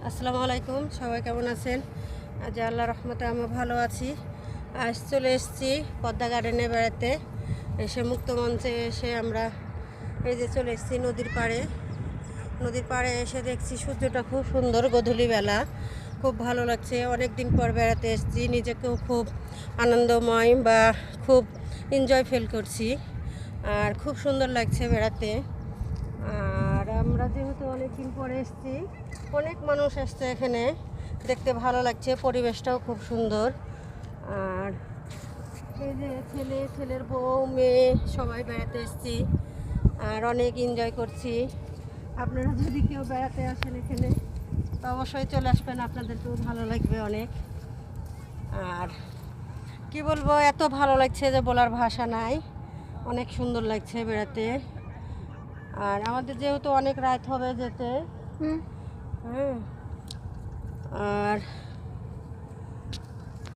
আসসালামু আলাইকুম, সবাই কেমন আছেন? আজ আল্লাহর রহমতে আমি ভালো আছি। আজ চলে এসেছি পদ্মা গার্ডেনে বেড়াতে। এসে মুক্ত মঞ্চে এসে আমরা এই যে চলে এসেছি নদীর পাড়ে এসে দেখছি সূর্যটা খুব সুন্দর, গধূলিবেলা খুব ভালো লাগছে। অনেক দিন পর বেড়াতে এসেছি, নিজেকেও খুব আনন্দময় বা খুব এনজয় ফিল করছি, আর খুব সুন্দর লাগছে বেড়াতে। আর আমরা যেহেতু অনেক দিন পরে এসেছি, অনেক মানুষ আসছে এখানে, দেখতে ভালো লাগছে, পরিবেশটাও খুব সুন্দর। আর এই যে ছেলের বউ মেয়ে সবাই বেড়াতে এসেছি আর অনেক এনজয় করছি। আপনারা যদি কেউ বেড়াতে আসেন এখানে তো অবশ্যই চলে আসবেন, আপনাদেরকেও ভালো লাগবে অনেক। আর কি বলবো, এত ভালো লাগছে যে বলার ভাষা নাই, অনেক সুন্দর লাগছে বেড়াতে। আর আমাদের যেহেতু অনেক রাত হবে যেতে, হ্যাঁ, আর